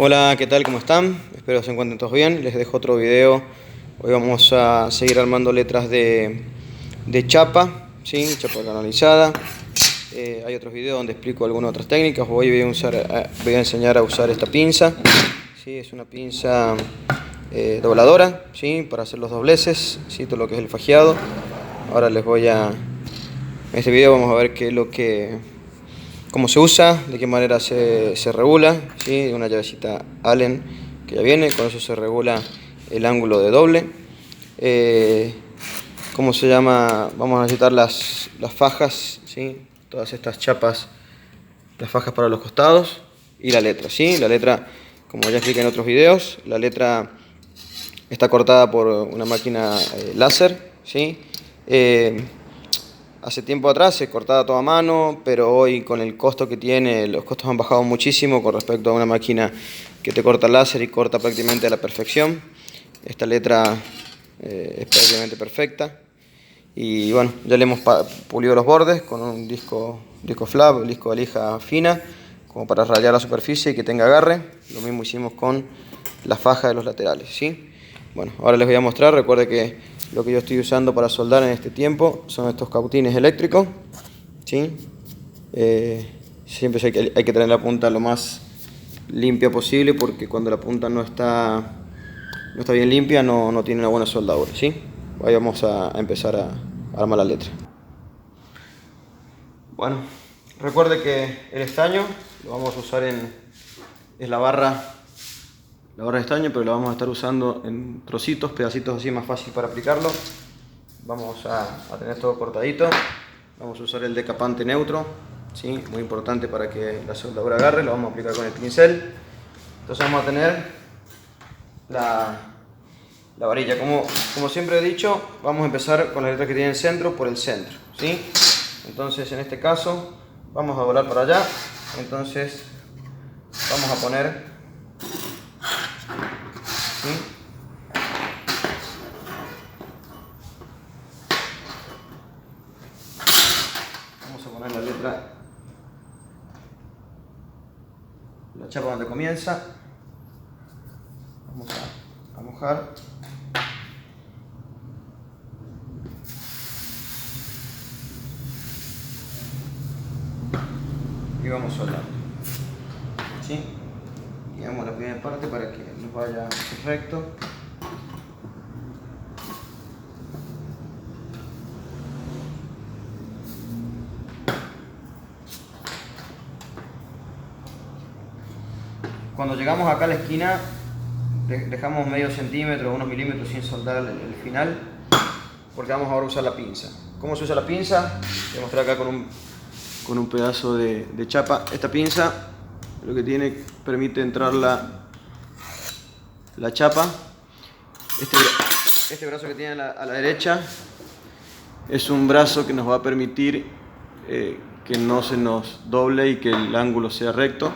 Hola, ¿qué tal? ¿Cómo están? Espero que se encuentren todos bien. Les dejo otro video. Hoy vamos a seguir armando letras de chapa, ¿sí? Chapa canalizada. Hay otros videos donde explico algunas otras técnicas. Hoy voy a enseñar a usar esta pinza, ¿sí? Es una pinza dobladora, ¿sí? Para hacer los dobleces, ¿sí? Todo lo que es el fajeado. Ahora en este video vamos a ver cómo se usa, de qué manera se regula, ¿sí? Una llavecita Allen que ya viene, con eso se regula el ángulo de doble. ¿Cómo se llama? Vamos a necesitar las fajas, ¿sí? Todas estas chapas, las fajas para los costados y la letra, ¿sí? La letra, como ya expliqué en otros videos, la letra está cortada por una máquina láser, ¿sí? Hace tiempo atrás se cortaba todo a mano, pero hoy con el costo que tiene, los costos han bajado muchísimo con respecto a una máquina que te corta láser y corta prácticamente a la perfección. Esta letra es prácticamente perfecta. Y bueno, ya le hemos pulido los bordes con un disco flap, disco de lija fina, como para rayar la superficie y que tenga agarre. Lo mismo hicimos con la faja de los laterales, ¿sí? Bueno, ahora les voy a mostrar. Recuerde que lo que yo estoy usando para soldar en este tiempo son estos cautines eléctricos, ¿sí? Siempre hay que tener la punta lo más limpia posible, porque cuando la punta no está bien limpia no tiene una buena soldadura, ¿sí? Ahí vamos a empezar a armar la letra. Bueno, recuerde que el estaño lo vamos a usar es la barra de estaño, pero lo vamos a estar usando en trocitos, pedacitos así, más fácil para aplicarlo. Vamos a tener todo cortadito. Vamos a usar el decapante neutro, ¿sí? Muy importante para que la soldadura agarre. Lo vamos a aplicar con el pincel. Entonces vamos a tener la varilla. Como siempre he dicho, vamos a empezar con la letra que tiene el centro por el centro, ¿sí? Entonces en este caso vamos a doblar para allá. Entonces vamos a poner, ¿sí? Vamos a poner la letra, la chapa donde comienza. Vamos a mojar. Y vamos soldando, ¿sí? Y damos la primera parte para que nos vaya recto. Cuando llegamos acá a la esquina, dejamos medio centímetro, unos milímetros sin soldar el final, porque vamos ahora a usar la pinza. ¿Cómo se usa la pinza? Voy a mostrar acá con un pedazo de chapa. Esta pinza lo que permite entrar la chapa. Este brazo que tiene a la derecha es un brazo que nos va a permitir que no se nos doble y que el ángulo sea recto.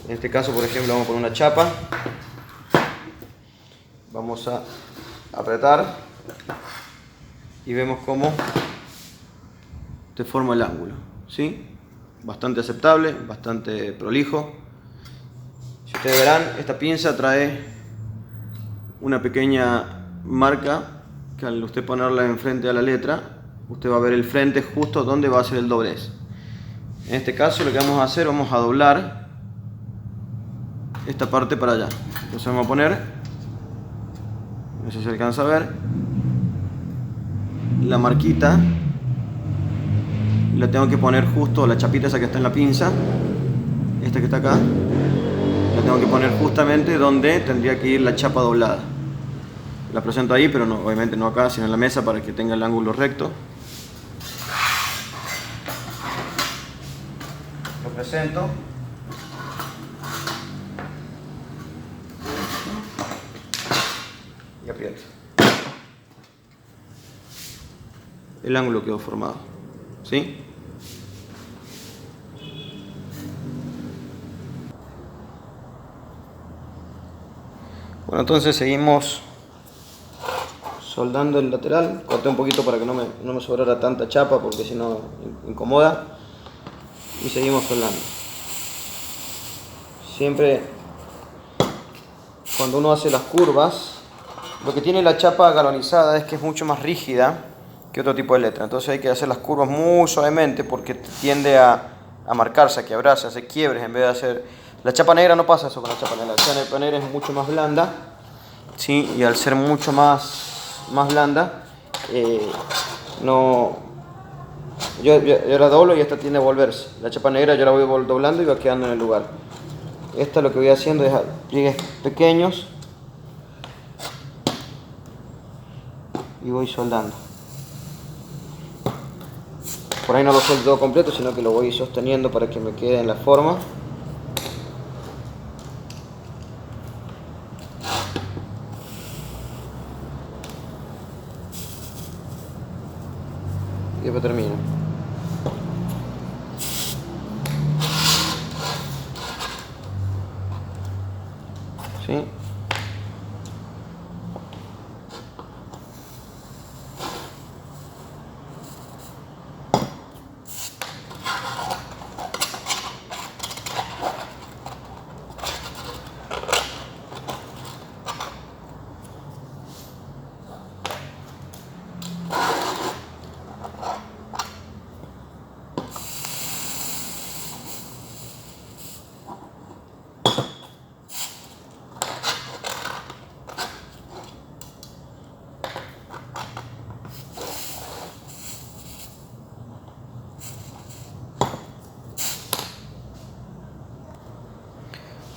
En este caso, por ejemplo, vamos a poner una chapa. Vamos a apretar y vemos cómo te forma el ángulo, ¿sí? Bastante aceptable, bastante prolijo. Si ustedes verán, esta pinza trae una pequeña marca que al usted ponerla enfrente a la letra, usted va a ver el frente justo donde va a ser el doblez. En este caso lo que vamos a hacer, vamos a doblar esta parte para allá. Entonces vamos a poner, no sé si se alcanza a ver, la marquita. La tengo que poner justo, la chapita esa que está en la pinza, esta que está acá, la tengo que poner justamente donde tendría que ir la chapa doblada. La presento ahí, pero no, obviamente no acá, sino en la mesa, para que tenga el ángulo recto. Lo presento. Y aprieto. El ángulo quedó formado, ¿sí? Bueno, entonces seguimos soldando el lateral. Corté un poquito para que no me sobrara tanta chapa, porque si no incomoda. Y seguimos soldando. Siempre cuando uno hace las curvas, lo que tiene la chapa galvanizada es que es mucho más rígida que otro tipo de letra. Entonces hay que hacer las curvas muy suavemente porque tiende a marcarse, a quebrarse, a hacer quiebres en vez de hacer... La chapa negra no pasa eso con la chapa negra. La chapa negra es mucho más blanda, ¿sí? Y al ser mucho más blanda, no... Yo la doblo y esta tiende a volverse. La chapa negra yo la voy doblando y va quedando en el lugar. Esta lo que voy haciendo es pliegues pequeños y voy soldando. Por ahí no lo suelto todo completo, sino que lo voy sosteniendo para que me quede en la forma. Y después termino. ¿Sí?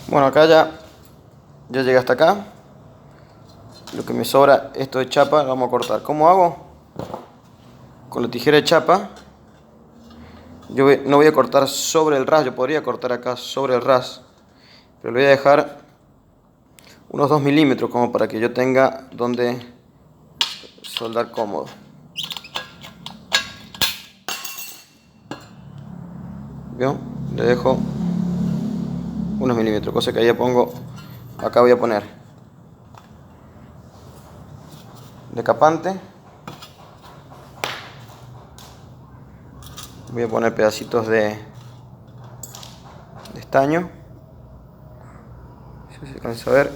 Bueno, acá ya llegué hasta acá. Lo que me sobra, esto de chapa, lo vamos a cortar. ¿Cómo hago? Con la tijera de chapa, no voy a cortar sobre el ras. Yo podría cortar acá sobre el ras, pero le voy a dejar unos 2 milímetros como para que yo tenga donde soldar cómodo. ¿Vio? Le dejo unos milímetros, cosa que ahí pongo, acá voy a poner decapante, voy a poner pedacitos de estaño, no sé si se alcanza a ver,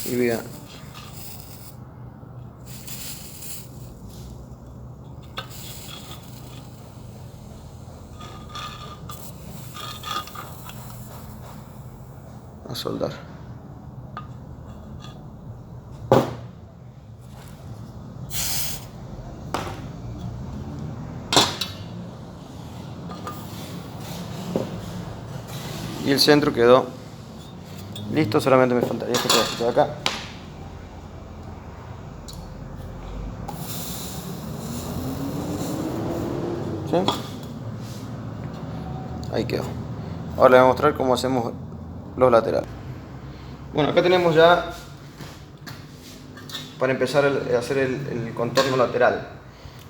y voy a soldar. Y el centro quedó listo, solamente me faltaría este pedacito de acá. ¿Sí? Ahí quedó. Ahora les voy a mostrar cómo hacemos los laterales. Bueno, acá tenemos ya para empezar a hacer el contorno lateral.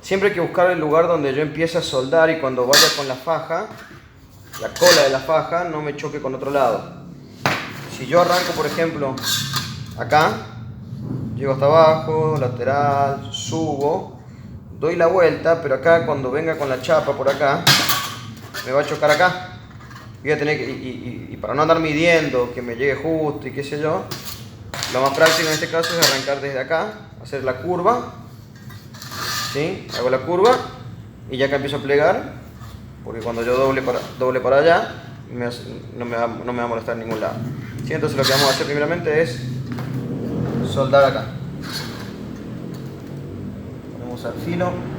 Siempre hay que buscar el lugar donde yo empiece a soldar y cuando vaya con la faja, la cola de la faja no me choque con otro lado. Si yo arranco, por ejemplo, acá, llego hasta abajo, lateral, subo, doy la vuelta, pero acá cuando venga con la chapa por acá, me va a chocar acá. Voy a tener que, y para no andar midiendo que me llegue justo y qué sé yo, lo más práctico en este caso es arrancar desde acá, hacer la curva, ¿sí? Hago la curva y ya acá empiezo a plegar, porque cuando yo doble para allá no me va a molestar en ningún lado. ¿Sí? Entonces lo que vamos a hacer primeramente es soldar acá. Ponemos al filo.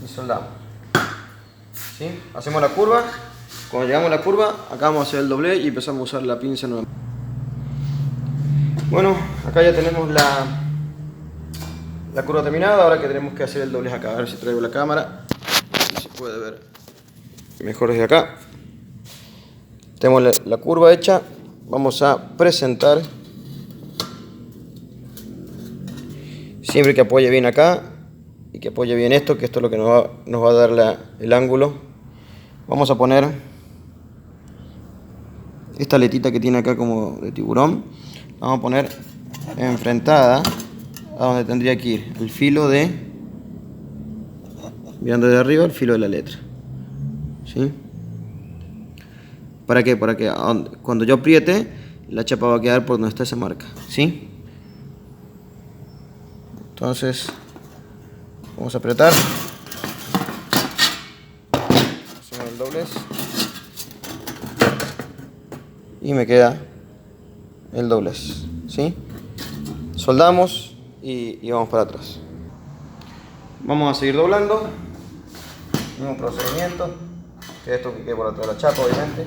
Y soldamos. ¿Sí? Hacemos la curva. Cuando llegamos a la curva, acá vamos a hacer el doblez y empezamos a usar la pinza nuevamente. Bueno, acá ya tenemos la curva terminada. Ahora que tenemos que hacer el doblez acá. A ver si traigo la cámara, si se puede ver mejor desde acá. Tenemos la curva hecha. Vamos a presentar. Siempre que apoye bien acá, y que apoye bien esto, que esto es lo que nos va a dar el ángulo. Vamos a poner esta aletita que tiene acá como de tiburón, la vamos a poner enfrentada a donde tendría que ir el filo mirando de arriba, el filo de la letra, ¿sí? ¿Para qué? Para que cuando yo apriete, la chapa va a quedar por donde está esa marca, ¿sí? Entonces, vamos a apretar. Hacemos el doblez. Y me queda el doblez, ¿sí? Soldamos y vamos para atrás. Vamos a seguir doblando. Mismo procedimiento. Que esto que quede por atrás de la chapa, obviamente.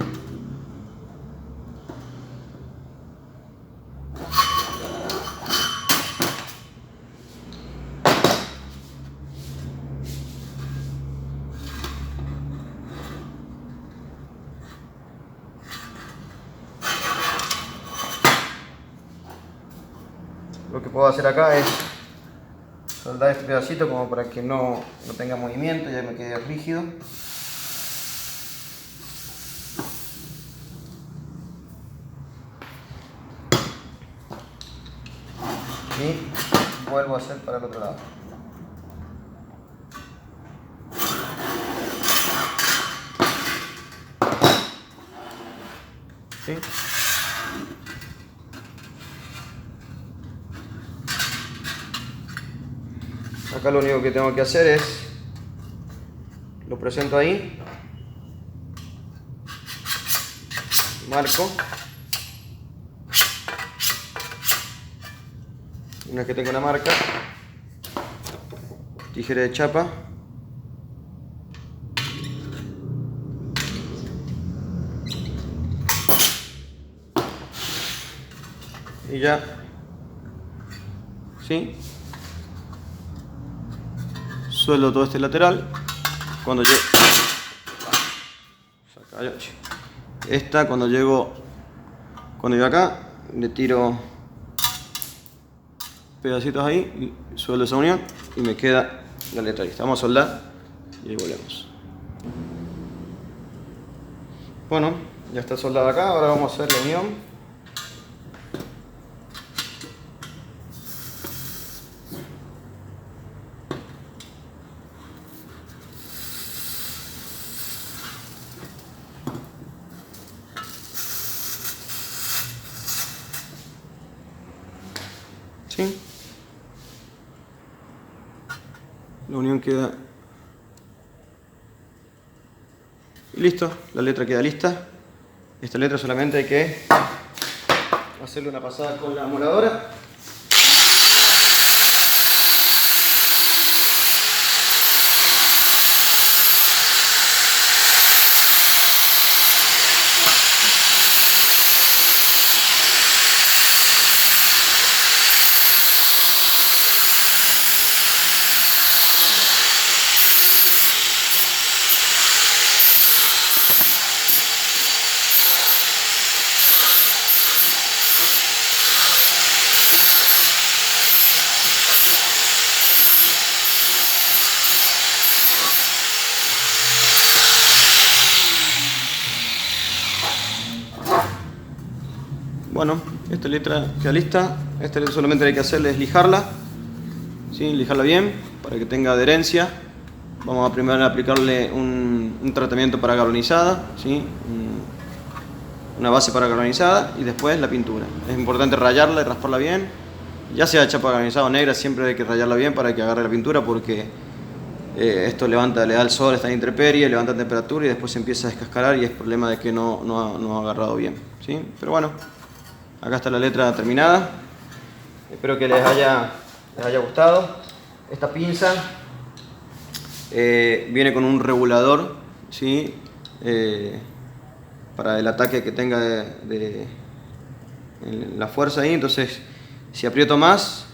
Lo que puedo hacer acá es soldar este pedacito como para que no tenga movimiento, ya me quede rígido. Y vuelvo a hacer para el otro lado. ¿Sí? Acá lo único que tengo que hacer es, lo presento ahí, marco, una vez que tengo una marca, tijera de chapa, y ya, ¿sí? Sueldo todo este lateral. Cuando yo cuando llego acá, le tiro pedacitos ahí y sueldo esa unión y me queda la letra lista. Vamos a soldar y ahí volvemos. Bueno, ya está soldada acá. Ahora vamos a hacer la unión. ¿Sí? La unión queda... Y listo, la letra queda lista. Esta letra solamente hay que hacerle una pasada con la moladora. Bueno, esta letra queda lista. Esta letra solamente hay que hacerle es lijarla, ¿sí? Lijarla bien para que tenga adherencia. Vamos a primero aplicarle un tratamiento para galvanizada, ¿sí? Una base para galvanizada y después la pintura. Es importante rayarla y rasparla bien. Ya sea chapa galvanizada o negra, siempre hay que rayarla bien para que agarre la pintura, porque esto le da el sol, está en intemperie, levanta temperatura y después se empieza a descascarar y es problema de que no ha agarrado bien, ¿sí? Pero bueno, acá está la letra terminada. Espero que les haya gustado. Esta pinza viene con un regulador, ¿sí? Para el ataque que tenga de la fuerza ahí. Entonces, si aprieto más,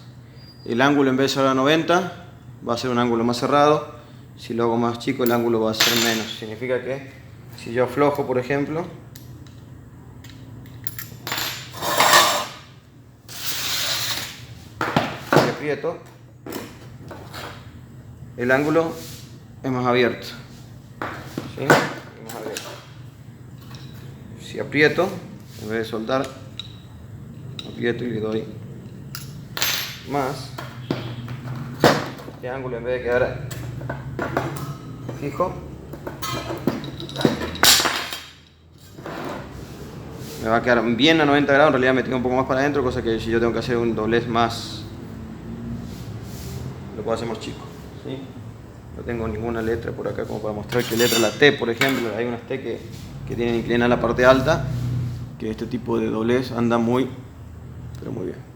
el ángulo en vez de ser a 90 va a ser un ángulo más cerrado. Si lo hago más chico, el ángulo va a ser menos. Significa que si yo aflojo, por ejemplo, y aprieto, el ángulo es más abierto. ¿Sí? Es más abierto. Si aprieto, en vez de soltar, aprieto y le doy más, este ángulo en vez de quedar fijo, me va a quedar bien a 90 grados. En realidad me tengo un poco más para adentro, cosa que si yo tengo que hacer un doblez más, lo puedo hacer más chico. ¿Sí? No tengo ninguna letra por acá como para mostrar qué letra. La T, por ejemplo, hay unas T que tienen inclinada la parte alta, que este tipo de doblez anda muy, pero muy bien.